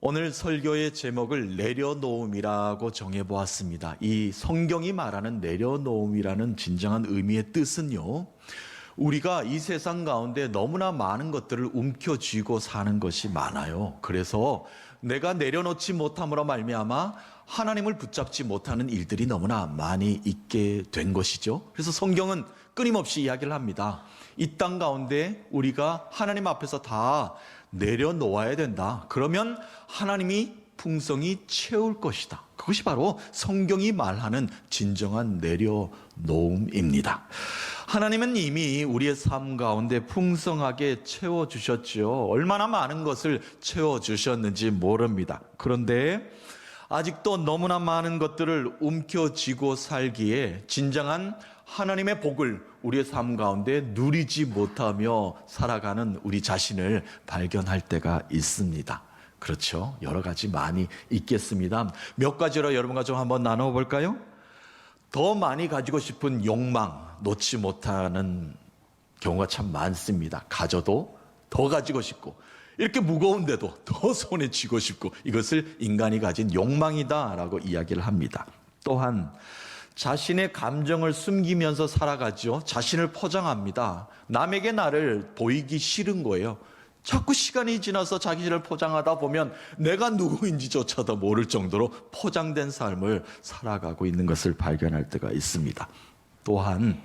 오늘 설교의 제목을 내려놓음이라고 정해보았습니다. 이 성경이 말하는 내려놓음이라는 진정한 의미의 뜻은요, 우리가 이 세상 가운데 너무나 많은 것들을 움켜쥐고 사는 것이 많아요. 그래서 내가 내려놓지 못함으로 말미암아 하나님을 붙잡지 못하는 일들이 너무나 많이 있게 된 것이죠. 그래서 성경은 끊임없이 이야기를 합니다. 이 땅 가운데 우리가 하나님 앞에서 다 내려놓아야 된다. 그러면 하나님이 풍성히 채울 것이다. 그것이 바로 성경이 말하는 진정한 내려놓음입니다. 하나님은 이미 우리의 삶 가운데 풍성하게 채워주셨죠. 얼마나 많은 것을 채워주셨는지 모릅니다. 그런데 아직도 너무나 많은 것들을 움켜쥐고 살기에 진정한 하나님의 복을 우리의 삶 가운데 누리지 못하며 살아가는 우리 자신을 발견할 때가 있습니다. 그렇죠. 여러 가지 많이 있겠습니다. 몇 가지로 여러분과 좀 한번 나눠볼까요? 더 많이 가지고 싶은 욕망, 놓지 못하는 경우가 참 많습니다. 가져도 더 가지고 싶고, 이렇게 무거운데도 더 손에 쥐고 싶고, 이것을 인간이 가진 욕망이다라고 이야기를 합니다. 또한 자신의 감정을 숨기면서 살아가죠. 자신을 포장합니다. 남에게 나를 보이기 싫은 거예요. 자꾸 시간이 지나서 자기를 포장하다 보면 내가 누구인지조차도 모를 정도로 포장된 삶을 살아가고 있는 것을 발견할 때가 있습니다. 또한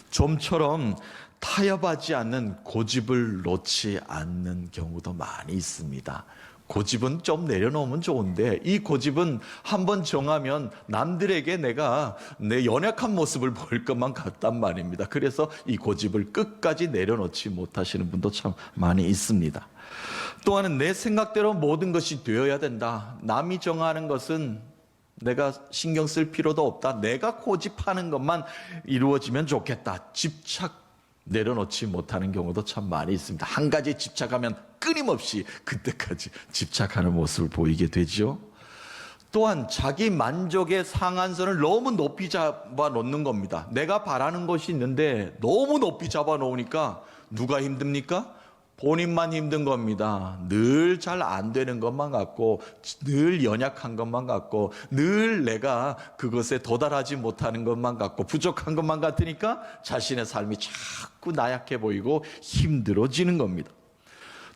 좀처럼 타협하지 않는 고집을 놓지 않는 경우도 많이 있습니다. 고집은 좀 내려놓으면 좋은데 이 고집은 한번 정하면 남들에게 내가 내 연약한 모습을 보일 것만 같단 말입니다. 그래서 이 고집을 끝까지 내려놓지 못하시는 분도 참 많이 있습니다. 또한은 내 생각대로 모든 것이 되어야 된다. 남이 정하는 것은 내가 신경 쓸 필요도 없다. 내가 고집하는 것만 이루어지면 좋겠다. 집착 내려놓지 못하는 경우도 참 많이 있습니다. 한 가지에 집착하면 끊임없이 그때까지 집착하는 모습을 보이게 되죠. 또한 자기 만족의 상한선을 너무 높이 잡아 놓는 겁니다. 내가 바라는 것이 있는데 너무 높이 잡아 놓으니까 누가 힘듭니까? 본인만 힘든 겁니다. 늘 잘 안 되는 것만 같고, 늘 연약한 것만 같고, 늘 내가 그것에 도달하지 못하는 것만 같고, 부족한 것만 같으니까 자신의 삶이 자꾸 나약해 보이고 힘들어지는 겁니다.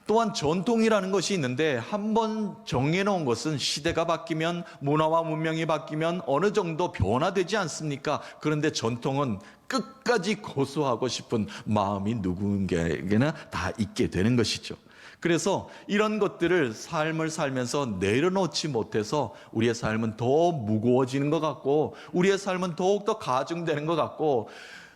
또한 전통이라는 것이 있는데 한번 정해놓은 것은 시대가 바뀌면, 문화와 문명이 바뀌면 어느 정도 변화되지 않습니까? 그런데 전통은 끝까지 고수하고 싶은 마음이 누군가에게나 다 있게 되는 것이죠. 그래서 이런 것들을 삶을 살면서 내려놓지 못해서 우리의 삶은 더 무거워지는 것 같고, 우리의 삶은 더욱더 가중되는 것 같고,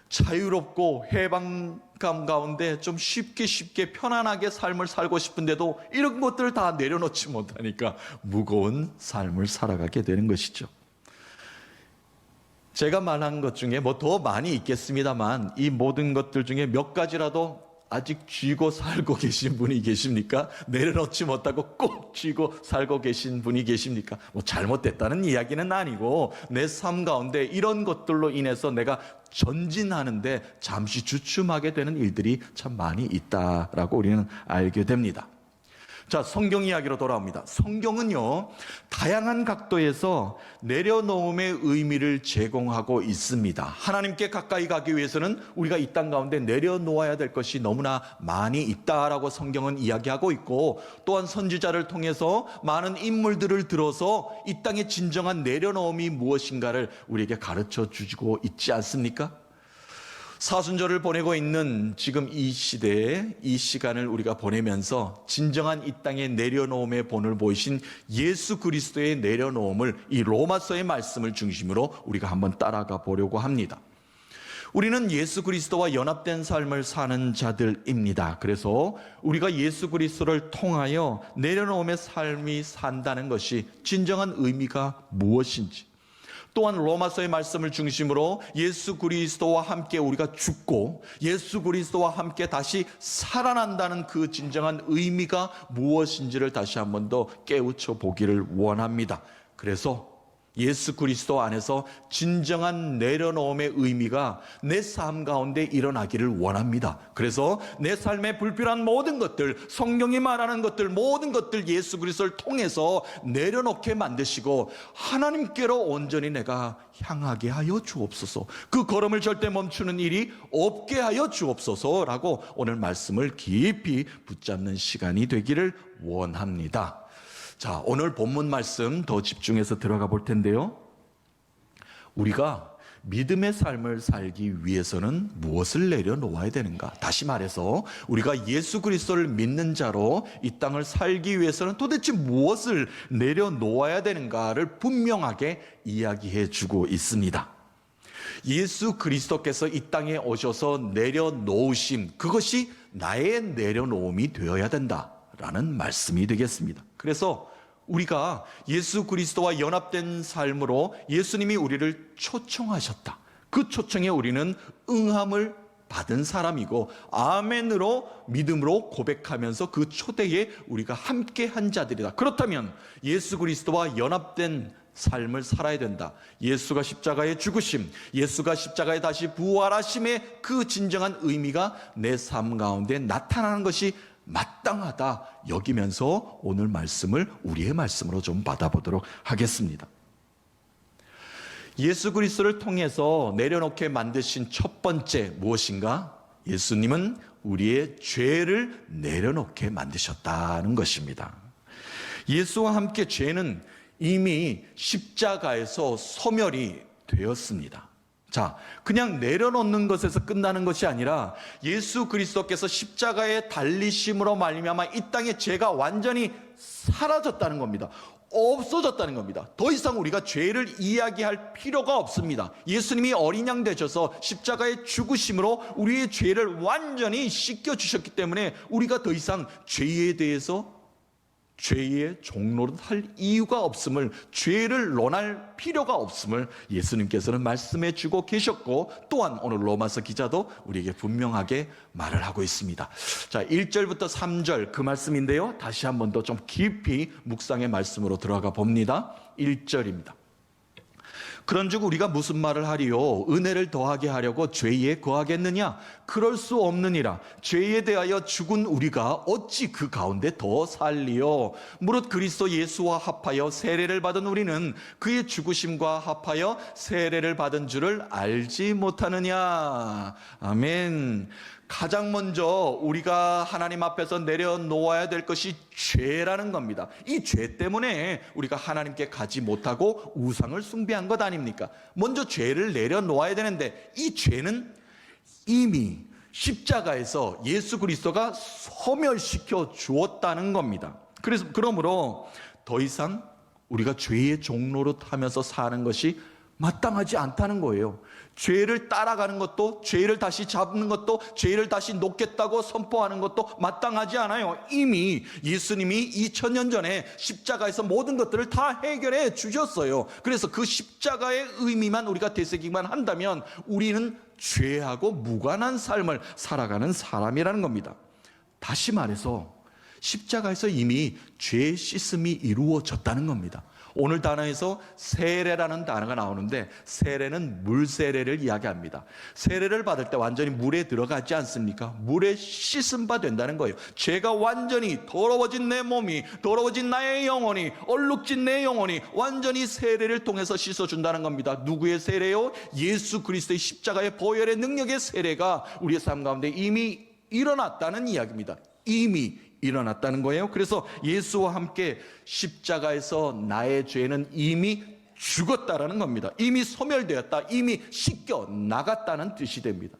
자유롭고 해방감 가운데 좀 쉽게 편안하게 삶을 살고 싶은데도 이런 것들을 다 내려놓지 못하니까 무거운 삶을 살아가게 되는 것이죠. 제가 말한 것 중에 뭐 더 많이 있겠습니다만 이 모든 것들 중에 몇 가지라도 아직 쥐고 살고 계신 분이 계십니까? 내려놓지 못하고 꼭 쥐고 살고 계신 분이 계십니까? 뭐 잘못됐다는 이야기는 아니고 내 삶 가운데 이런 것들로 인해서 내가 전진하는데 잠시 주춤하게 되는 일들이 참 많이 있다라고 우리는 알게 됩니다. 자, 성경 이야기로 돌아옵니다. 성경은요, 다양한 각도에서 내려놓음의 의미를 제공하고 있습니다. 하나님께 가까이 가기 위해서는 우리가 이 땅 가운데 내려놓아야 될 것이 너무나 많이 있다라고 성경은 이야기하고 있고, 또한 선지자를 통해서 많은 인물들을 들어서 이 땅의 진정한 내려놓음이 무엇인가를 우리에게 가르쳐 주고 있지 않습니까? 사순절을 보내고 있는 지금 이 시대에 이 시간을 우리가 보내면서 진정한 이 땅의 내려놓음의 본을 보이신 예수 그리스도의 내려놓음을 이 로마서의 말씀을 중심으로 우리가 한번 따라가 보려고 합니다. 우리는 예수 그리스도와 연합된 삶을 사는 자들입니다. 그래서 우리가 예수 그리스도를 통하여 내려놓음의 삶이 산다는 것이 진정한 의미가 무엇인지, 또한 로마서의 말씀을 중심으로 예수 그리스도와 함께 우리가 죽고 예수 그리스도와 함께 다시 살아난다는 그 진정한 의미가 무엇인지를 다시 한 번 더 깨우쳐 보기를 원합니다. 그래서 예수 그리스도 안에서 진정한 내려놓음의 의미가 내 삶 가운데 일어나기를 원합니다. 그래서 내 삶에 불필요한 모든 것들, 성경이 말하는 것들, 모든 것들 예수 그리스도를 통해서 내려놓게 만드시고 하나님께로 온전히 내가 향하게 하여 주옵소서. 그 걸음을 절대 멈추는 일이 없게 하여 주옵소서라고 오늘 말씀을 깊이 붙잡는 시간이 되기를 원합니다. 자, 오늘 본문 말씀 더 집중해서 들어가 볼 텐데요. 우리가 믿음의 삶을 살기 위해서는 무엇을 내려놓아야 되는가? 다시 말해서 우리가 예수 그리스도를 믿는 자로 이 땅을 살기 위해서는 도대체 무엇을 내려놓아야 되는가를 분명하게 이야기해 주고 있습니다. 예수 그리스도께서 이 땅에 오셔서 내려놓으심, 그것이 나의 내려놓음이 되어야 된다라는 말씀이 되겠습니다. 그래서 우리가 예수 그리스도와 연합된 삶으로 예수님이 우리를 초청하셨다. 그 초청에 우리는 응함을 받은 사람이고 아멘으로 믿음으로 고백하면서 그 초대에 우리가 함께 한 자들이다. 그렇다면 예수 그리스도와 연합된 삶을 살아야 된다. 예수가 십자가에 죽으심, 예수가 십자가에 다시 부활하심의 그 진정한 의미가 내 삶 가운데 나타나는 것이 마땅하다 여기면서 오늘 말씀을 우리의 말씀으로 좀 받아보도록 하겠습니다. 예수 그리스도를 통해서 내려놓게 만드신 첫 번째 무엇인가? 예수님은 우리의 죄를 내려놓게 만드셨다는 것입니다. 예수와 함께 죄는 이미 십자가에서 소멸이 되었습니다. 자, 그냥 내려놓는 것에서 끝나는 것이 아니라 예수 그리스도께서 십자가에 달리심으로 말미암아 이 땅에 죄가 완전히 사라졌다는 겁니다. 없어졌다는 겁니다. 더 이상 우리가 죄를 이야기할 필요가 없습니다. 예수님이 어린 양 되셔서 십자가에 죽으심으로 우리의 죄를 완전히 씻겨주셨기 때문에 우리가 더 이상 죄에 대해서 죄의 종로를 할 이유가 없음을, 죄를 논할 필요가 없음을 예수님께서는 말씀해 주고 계셨고, 또한 오늘 로마서 기자도 우리에게 분명하게 말을 하고 있습니다. 자, 1절부터 3절 그 말씀인데요, 다시 한 번 더 좀 깊이 묵상의 말씀으로 들어가 봅니다. 1절입니다. 그런즉 우리가 무슨 말을 하리요? 은혜를 더하게 하려고 죄에 거하겠느냐? 그럴 수 없느니라. 죄에 대하여 죽은 우리가 어찌 그 가운데 더 살리요? 무릇 그리스도 예수와 합하여 세례를 받은 우리는 그의 죽으심과 합하여 세례를 받은 줄을 알지 못하느냐? 아멘. 가장 먼저 우리가 하나님 앞에서 내려놓아야 될 것이 죄라는 겁니다. 이 죄 때문에 우리가 하나님께 가지 못하고 우상을 숭배한 것 아닙니까? 먼저 죄를 내려놓아야 되는데 이 죄는 이미 십자가에서 예수 그리스도가 소멸시켜 주었다는 겁니다. 그러므로 더 이상 우리가 죄의 종로로 타면서 사는 것이 마땅하지 않다는 거예요. 죄를 따라가는 것도, 죄를 다시 잡는 것도, 죄를 다시 놓겠다고 선포하는 것도 마땅하지 않아요. 이미 예수님이 2000년 전에 십자가에서 모든 것들을 다 해결해 주셨어요. 그래서 그 십자가의 의미만 우리가 되새기만 한다면 우리는 죄하고 무관한 삶을 살아가는 사람이라는 겁니다. 다시 말해서 십자가에서 이미 죄 씻음이 이루어졌다는 겁니다. 오늘 단어에서 세례라는 단어가 나오는데 세례는 물 세례를 이야기합니다. 세례를 받을 때 완전히 물에 들어가지 않습니까? 물에 씻음 바 된다는 거예요. 죄가 완전히 더러워진 내 몸이, 더러워진 나의 영혼이, 얼룩진 내 영혼이 완전히 세례를 통해서 씻어준다는 겁니다. 누구의 세례요? 예수 그리스도의 십자가의 보혈의 능력의 세례가 우리의 삶 가운데 이미 일어났다는 이야기입니다. 이미 일어났다는 거예요. 그래서 예수와 함께 십자가에서 나의 죄는 이미 죽었다라는 겁니다. 이미 소멸되었다, 이미 씻겨 나갔다는 뜻이 됩니다.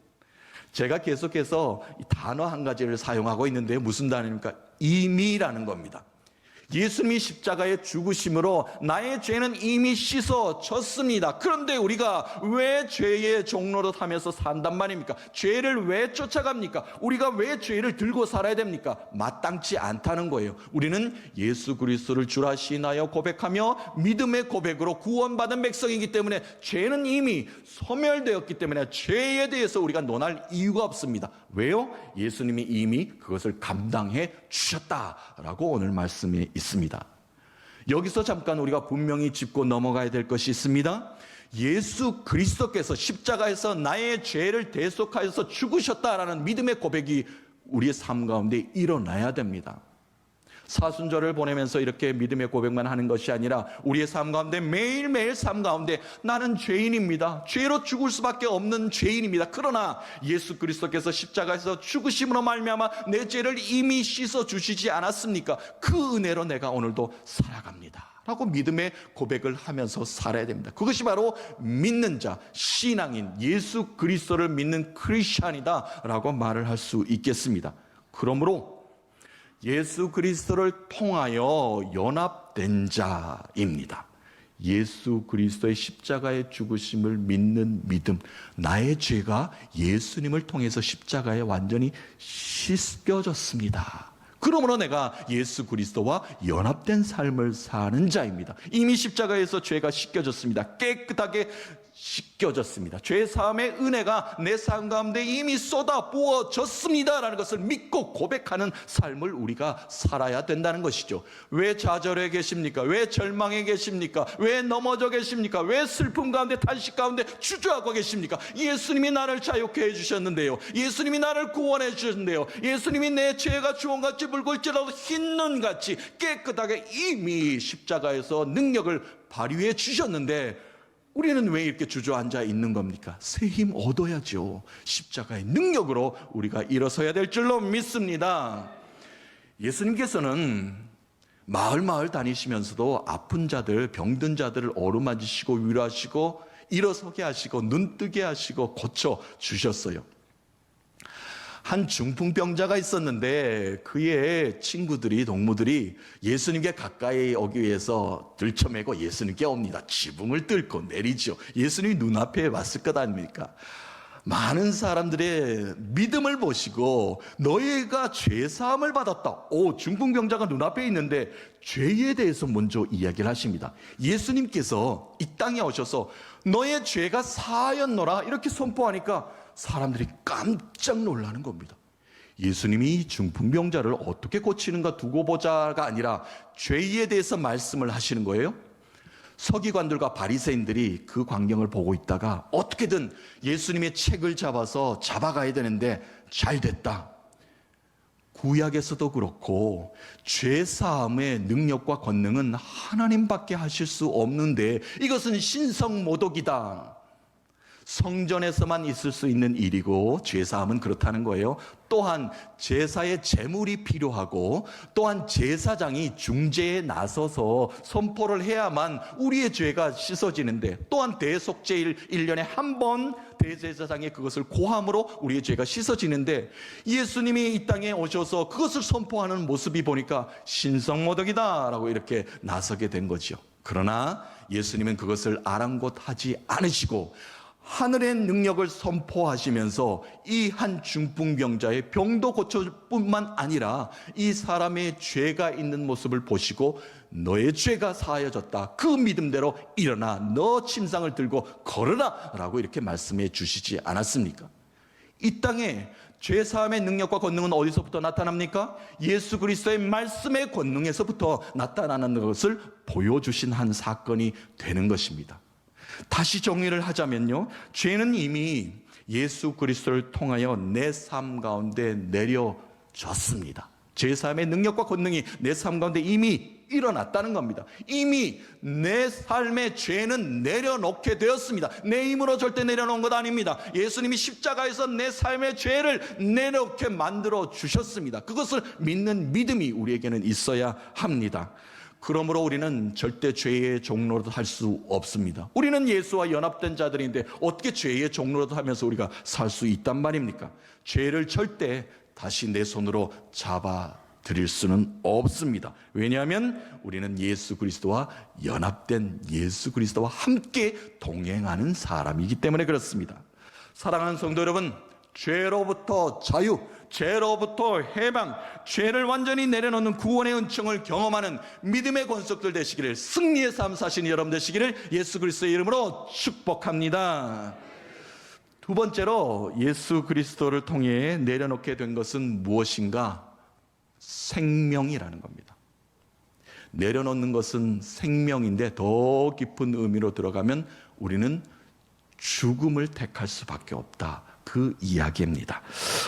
제가 계속해서 이 단어 한 가지를 사용하고 있는데요, 무슨 단어입니까? 이미라는 겁니다. 예수님이 십자가에 죽으심으로 나의 죄는 이미 씻어졌습니다. 그런데 우리가 왜 죄의 종로로 타면서 산단 말입니까? 죄를 왜 쫓아갑니까? 우리가 왜 죄를 들고 살아야 됩니까? 마땅치 않다는 거예요. 우리는 예수 그리스도를 주라 시인하여 고백하며 믿음의 고백으로 구원받은 백성이기 때문에 죄는 이미 소멸되었기 때문에 죄에 대해서 우리가 논할 이유가 없습니다. 왜요? 예수님이 이미 그것을 감당해 주셨다라고 오늘 말씀이 있습니다. 여기서 잠깐 우리가 분명히 짚고 넘어가야 될 것이 있습니다. 예수 그리스도께서 십자가에서 나의 죄를 대속하여서 죽으셨다라는 믿음의 고백이 우리의 삶 가운데 일어나야 됩니다. 사순절을 보내면서 이렇게 믿음의 고백만 하는 것이 아니라 우리의 삶 가운데 매일매일 삶 가운데 나는 죄인입니다. 죄로 죽을 수밖에 없는 죄인입니다. 그러나 예수 그리스도께서 십자가에서 죽으심으로 말미암아 내 죄를 이미 씻어 주시지 않았습니까? 그 은혜로 내가 오늘도 살아갑니다 라고 믿음의 고백을 하면서 살아야 됩니다. 그것이 바로 믿는 자, 신앙인, 예수 그리스도를 믿는 크리스찬이다 라고 말을 할 수 있겠습니다. 그러므로 예수 그리스도를 통하여 연합된 자입니다. 예수 그리스도의 십자가의 죽으심을 믿는 믿음, 나의 죄가 예수님을 통해서 십자가에 완전히 씻겨졌습니다. 그러므로 내가 예수 그리스도와 연합된 삶을 사는 자입니다. 이미 십자가에서 죄가 씻겨졌습니다. 깨끗하게 씻겨졌습니다. 죄 사함의 은혜가 내 삶 가운데 이미 쏟아 부어졌습니다라는 것을 믿고 고백하는 삶을 우리가 살아야 된다는 것이죠. 왜 좌절해 계십니까? 왜 절망해 계십니까? 왜 넘어져 계십니까? 왜 슬픔 가운데 탄식 가운데 주저하고 계십니까? 예수님이 나를 자유케 해주셨는데요. 예수님이 나를 구원해 주셨는데요. 예수님이 내 죄가 주홍같이 붉을지라도 흰 눈같이 깨끗하게 이미 십자가에서 능력을 발휘해 주셨는데 우리는 왜 이렇게 주저앉아 있는 겁니까? 새 힘 얻어야죠. 십자가의 능력으로 우리가 일어서야 될 줄로 믿습니다. 예수님께서는 마을 다니시면서도 아픈 자들, 병든 자들을 어루만지시고 위로하시고 일어서게 하시고 눈뜨게 하시고 고쳐주셨어요. 한 중풍병자가 있었는데 그의 친구들이, 동무들이 예수님께 가까이 오기 위해서 들쳐매고 예수님께 옵니다. 지붕을 뚫고 내리죠. 예수님이 눈앞에 왔을 것 아닙니까? 많은 사람들의 믿음을 보시고 너희가 죄사함을 받았다. 중풍병자가 눈앞에 있는데 죄에 대해서 먼저 이야기를 하십니다. 예수님께서 이 땅에 오셔서 너의 죄가 사하였노라 이렇게 선포하니까 사람들이 깜짝 놀라는 겁니다. 예수님이 중풍병자를 어떻게 고치는가 두고 보자가 아니라 죄에 대해서 말씀을 하시는 거예요. 서기관들과 바리새인들이 그 광경을 보고 있다가 어떻게든 예수님의 책을 잡아가야 되는데 잘 됐다. 구약에서도 그렇고 죄사함의 능력과 권능은 하나님밖에 하실 수 없는데 이것은 신성모독이다. 성전에서만 있을 수 있는 일이고 죄사함은 그렇다는 거예요. 또한 제사의 제물이 필요하고 또한 제사장이 중재에 나서서 선포를 해야만 우리의 죄가 씻어지는데 또한 대속죄일 1년에 한 번 대제사장이 그것을 고함으로 우리의 죄가 씻어지는데 예수님이 이 땅에 오셔서 그것을 선포하는 모습이 보니까 신성모독이다 라고 이렇게 나서게 된 거죠. 그러나 예수님은 그것을 아랑곳하지 않으시고 하늘의 능력을 선포하시면서 이 한 중풍병자의 병도 고칠 뿐만 아니라 이 사람의 죄가 있는 모습을 보시고 너의 죄가 사하여졌다. 그 믿음대로 일어나 너 침상을 들고 걸으라 라고 이렇게 말씀해 주시지 않았습니까? 이 땅에 죄사함의 능력과 권능은 어디서부터 나타납니까? 예수 그리스도의 말씀의 권능에서부터 나타나는 것을 보여주신 한 사건이 되는 것입니다. 다시 정리를 하자면요, 죄는 이미 예수 그리스도를 통하여 내 삶 가운데 내려졌습니다. 죄사함의 능력과 권능이 내 삶 가운데 이미 일어났다는 겁니다. 이미 내 삶의 죄는 내려놓게 되었습니다. 내 힘으로 절대 내려놓은 것 아닙니다. 예수님이 십자가에서 내 삶의 죄를 내려놓게 만들어 주셨습니다. 그것을 믿는 믿음이 우리에게는 있어야 합니다. 그러므로 우리는 절대 죄의 종로도 할 수 없습니다. 우리는 예수와 연합된 자들인데 어떻게 죄의 종로도 하면서 우리가 살 수 있단 말입니까? 죄를 절대 다시 내 손으로 잡아 드릴 수는 없습니다. 왜냐하면 우리는 예수 그리스도와 연합된 예수 그리스도와 함께 동행하는 사람이기 때문에 그렇습니다. 사랑하는 성도 여러분, 죄로부터 자유, 죄로부터 해방, 죄를 완전히 내려놓는 구원의 은총을 경험하는 믿음의 권속들 되시기를, 승리의 삶 사신 여러분 되시기를 예수 그리스도의 이름으로 축복합니다. 두 번째로 예수 그리스도를 통해 내려놓게 된 것은 무엇인가? 생명이라는 겁니다. 내려놓는 것은 생명인데 더 깊은 의미로 들어가면 우리는 죽음을 택할 수밖에 없다. 그 이야기입니다.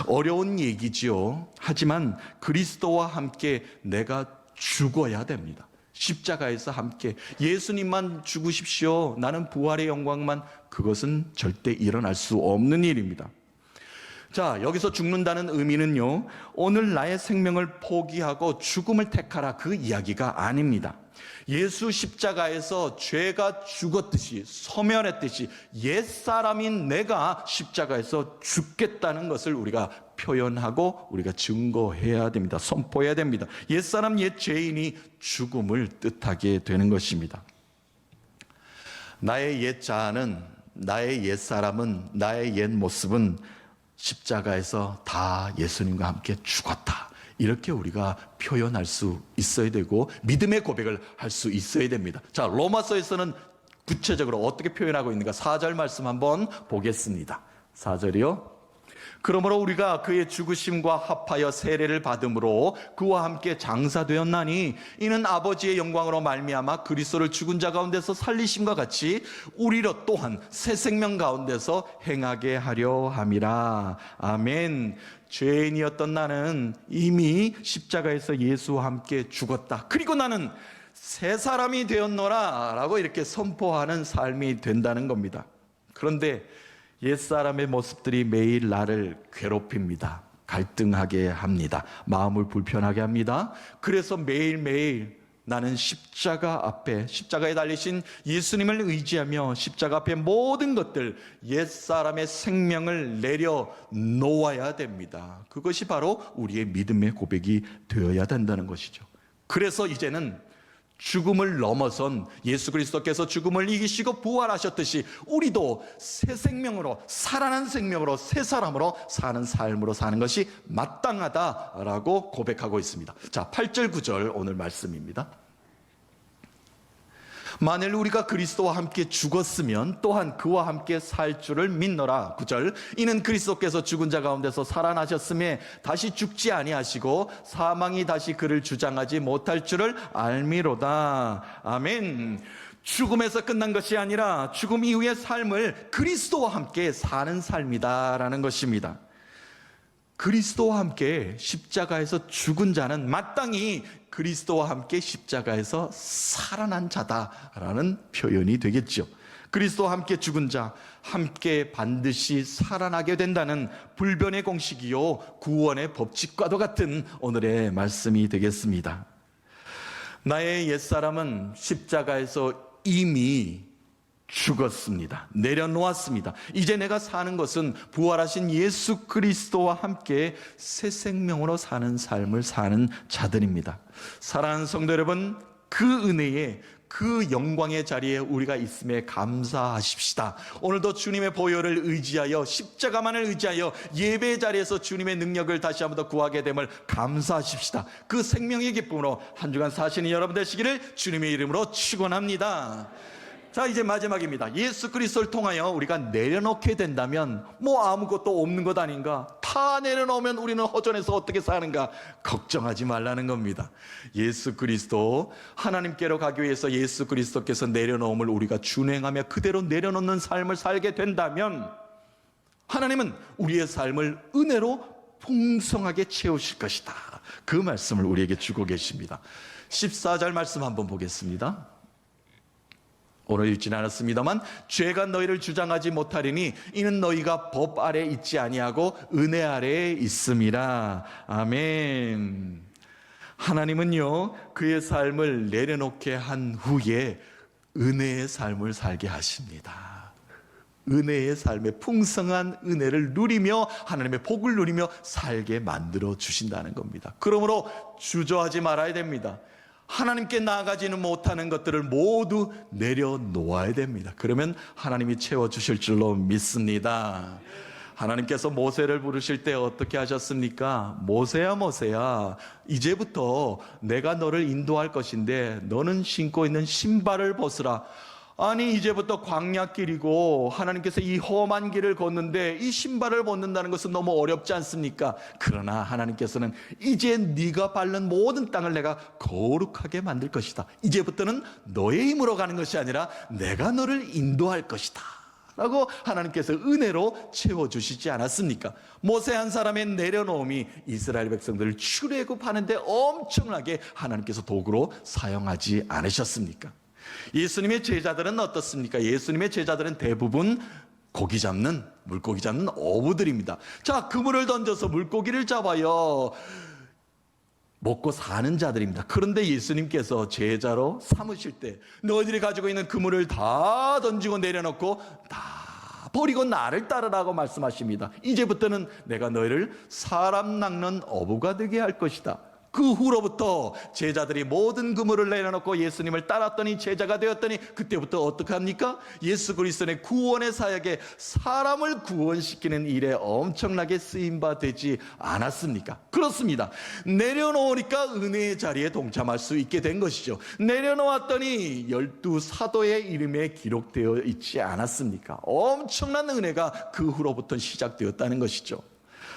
어려운 얘기지요. 하지만 그리스도와 함께 내가 죽어야 됩니다. 십자가에서 함께 예수님만 죽으십시오, 나는 부활의 영광만, 그것은 절대 일어날 수 없는 일입니다. 자, 여기서 죽는다는 의미는요, 오늘 나의 생명을 포기하고 죽음을 택하라, 그 이야기가 아닙니다. 예수 십자가에서 죄가 죽었듯이, 소멸했듯이 옛사람인 내가 십자가에서 죽겠다는 것을 우리가 표현하고 우리가 증거해야 됩니다. 선포해야 됩니다. 옛사람, 옛 죄인이 죽음을 뜻하게 되는 것입니다. 나의 옛 자아는, 나의 옛사람은, 나의 옛 모습은 십자가에서 다 예수님과 함께 죽었다, 이렇게 우리가 표현할 수 있어야 되고 믿음의 고백을 할 수 있어야 됩니다. 자, 로마서에서는 구체적으로 어떻게 표현하고 있는가, 4절 말씀 한번 보겠습니다. 4절이요. 그러므로 우리가 그의 죽으심과 합하여 세례를 받음으로 그와 함께 장사되었나니 이는 아버지의 영광으로 말미암아 그리스도를 죽은 자 가운데서 살리심과 같이 우리로 또한 새 생명 가운데서 행하게 하려 함이라. 아멘. 죄인이었던 나는 이미 십자가에서 예수와 함께 죽었다, 그리고 나는 새 사람이 되었노라 라고 이렇게 선포하는 삶이 된다는 겁니다. 그런데 옛사람의 모습들이 매일 나를 괴롭힙니다. 갈등하게 합니다. 마음을 불편하게 합니다. 그래서 매일매일 나는 십자가 앞에, 십자가에 달리신 예수님을 의지하며 십자가 앞에 모든 것들, 옛사람의 생명을 내려놓아야 됩니다. 그것이 바로 우리의 믿음의 고백이 되어야 된다는 것이죠. 그래서 이제는 죽음을 넘어선 예수 그리스도께서 죽음을 이기시고 부활하셨듯이 우리도 새 생명으로, 살아난 생명으로, 새 사람으로 사는 삶으로 사는 것이 마땅하다라고 고백하고 있습니다. 자, 8절 9절 오늘 말씀입니다. 만일 우리가 그리스도와 함께 죽었으면 또한 그와 함께 살 줄을 믿노라. 9절. 이는 그리스도께서 죽은 자 가운데서 살아나셨음에 다시 죽지 아니하시고 사망이 다시 그를 주장하지 못할 줄을 알미로다. 아멘. 죽음에서 끝난 것이 아니라 죽음 이후의 삶을 그리스도와 함께 사는 삶이다라는 것입니다. 그리스도와 함께 십자가에서 죽은 자는 마땅히 그리스도와 함께 십자가에서 살아난 자다라는 표현이 되겠죠. 그리스도와 함께 죽은 자, 함께 반드시 살아나게 된다는 불변의 공식이요 구원의 법칙과도 같은 오늘의 말씀이 되겠습니다. 나의 옛사람은 십자가에서 이미 죽었습니다. 내려놓았습니다. 이제 내가 사는 것은 부활하신 예수 그리스도와 함께 새 생명으로 사는 삶을 사는 자들입니다. 사랑하는 성도 여러분, 그 은혜에, 그 영광의 자리에 우리가 있음에 감사하십시다. 오늘도 주님의 보혈을 의지하여, 십자가만을 의지하여 예배의 자리에서 주님의 능력을 다시 한번 더 구하게 됨을 감사하십시다. 그 생명의 기쁨으로 한 주간 사시는 여러분 되시기를 주님의 이름으로 축원합니다. 자, 이제 마지막입니다. 예수 그리스도를 통하여 우리가 내려놓게 된다면 뭐 아무것도 없는 것 아닌가? 다 내려놓으면 우리는 허전해서 어떻게 사는가? 걱정하지 말라는 겁니다. 예수 그리스도, 하나님께로 가기 위해서 예수 그리스도께서 내려놓음을 우리가 준행하며 그대로 내려놓는 삶을 살게 된다면 하나님은 우리의 삶을 은혜로 풍성하게 채우실 것이다. 그 말씀을 우리에게 주고 계십니다. 14절 말씀 한번 보겠습니다. 오늘 읽지는 않았습니다만, 죄가 너희를 주장하지 못하리니 이는 너희가 법 아래 있지 아니하고 은혜 아래에 있음이라. 아멘. 하나님은요, 그의 삶을 내려놓게 한 후에 은혜의 삶을 살게 하십니다. 은혜의 삶에 풍성한 은혜를 누리며 하나님의 복을 누리며 살게 만들어 주신다는 겁니다. 그러므로 주저하지 말아야 됩니다. 하나님께 나아가지는 못하는 것들을 모두 내려놓아야 됩니다. 그러면 하나님이 채워주실 줄로 믿습니다. 하나님께서 모세를 부르실 때 어떻게 하셨습니까? 모세야, 모세야, 이제부터 내가 너를 인도할 것인데 너는 신고 있는 신발을 벗으라. 아니 이제부터 광야길이고 하나님께서 이 험한 길을 걷는데 이 신발을 벗는다는 것은 너무 어렵지 않습니까? 그러나 하나님께서는 이제 네가 밟는 모든 땅을 내가 거룩하게 만들 것이다. 이제부터는 너의 힘으로 가는 것이 아니라 내가 너를 인도할 것이다 라고 하나님께서 은혜로 채워주시지 않았습니까? 모세 한 사람의 내려놓음이 이스라엘 백성들을 출애굽하는데 엄청나게 하나님께서 도구로 사용하지 않으셨습니까? 예수님의 제자들은 어떻습니까? 예수님의 제자들은 대부분 고기 잡는, 물고기 잡는 어부들입니다. 자, 그물을 던져서 물고기를 잡아요 먹고 사는 자들입니다. 그런데 예수님께서 제자로 삼으실 때 너희들이 가지고 있는 그물을 다 던지고 내려놓고 다 버리고 나를 따르라고 말씀하십니다. 이제부터는 내가 너희를 사람 낚는 어부가 되게 할 것이다. 그 후로부터 제자들이 모든 그물을 내려놓고 예수님을 따랐더니 제자가 되었더니 그때부터 어떻게 합니까? 예수 그리스도의 구원의 사역에 사람을 구원시키는 일에 엄청나게 쓰임바 되지 않았습니까? 그렇습니다. 내려놓으니까 은혜의 자리에 동참할 수 있게 된 것이죠. 내려놓았더니 12 사도의 이름에 기록되어 있지 않았습니까? 엄청난 은혜가 그 후로부터 시작되었다는 것이죠.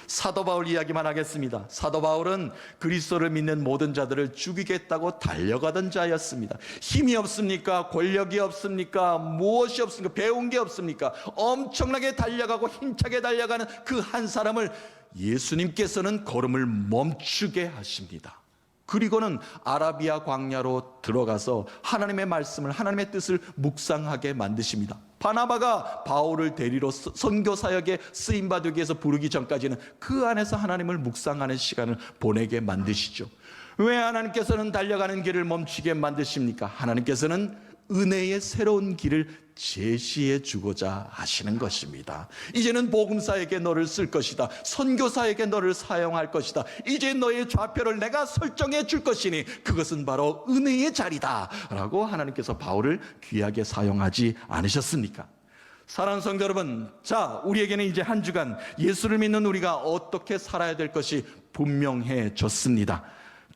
사도 바울 이야기만 하겠습니다. 사도 바울은 그리스도를 믿는 모든 자들을 죽이겠다고 달려가던 자였습니다. 힘이 없습니까? 권력이 없습니까? 무엇이 없습니까? 배운 게 없습니까? 엄청나게 달려가고 힘차게 달려가는 그 한 사람을 예수님께서는 걸음을 멈추게 하십니다. 그리고는 아라비아 광야로 들어가서 하나님의 말씀을, 하나님의 뜻을 묵상하게 만드십니다. 바나바가 바울을 대리로 선교 사역에 쓰임받기 위해서 부르기 전까지는 그 안에서 하나님을 묵상하는 시간을 보내게 만드시죠. 왜 하나님께서는 달려가는 길을 멈추게 만드십니까? 하나님께서는 은혜의 새로운 길을 제시해 주고자 하시는 것입니다. 이제는 복음사에게 너를 쓸 것이다. 선교사에게 너를 사용할 것이다. 이제 너의 좌표를 내가 설정해 줄 것이니 그것은 바로 은혜의 자리다 라고 하나님께서 바울을 귀하게 사용하지 않으셨습니까? 사랑하는 성도 여러분, 자, 우리에게는 이제 한 주간 예수를 믿는 우리가 어떻게 살아야 될 것이 분명해졌습니다.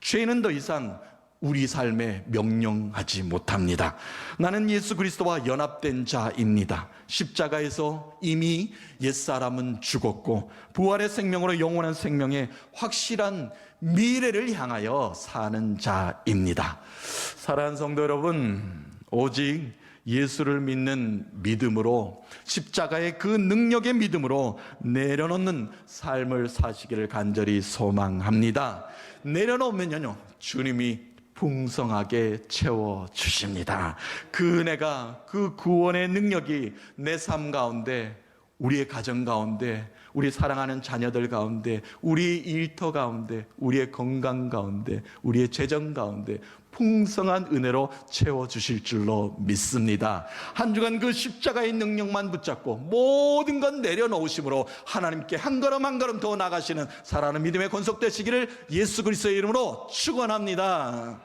죄는 더 이상 우리 삶에 명령하지 못합니다. 나는 예수 그리스도와 연합된 자입니다. 십자가에서 이미 옛사람은 죽었고 부활의 생명으로 영원한 생명의 확실한 미래를 향하여 사는 자입니다. 사랑하는 성도 여러분, 오직 예수를 믿는 믿음으로, 십자가의 그 능력의 믿음으로 내려놓는 삶을 사시기를 간절히 소망합니다. 내려놓으면요, 주님이 풍성하게 채워주십니다. 그 은혜가, 그 구원의 능력이 내 삶 가운데, 우리의 가정 가운데, 우리 사랑하는 자녀들 가운데, 우리 일터 가운데, 우리의 건강 가운데, 우리의 재정 가운데 풍성한 은혜로 채워주실 줄로 믿습니다. 한 주간 그 십자가의 능력만 붙잡고 모든 것 내려놓으심으로 하나님께 한 걸음 한 걸음 더 나가시는 사랑하는 믿음의 권속되시기를 예수 그리스도의 이름으로 축원합니다.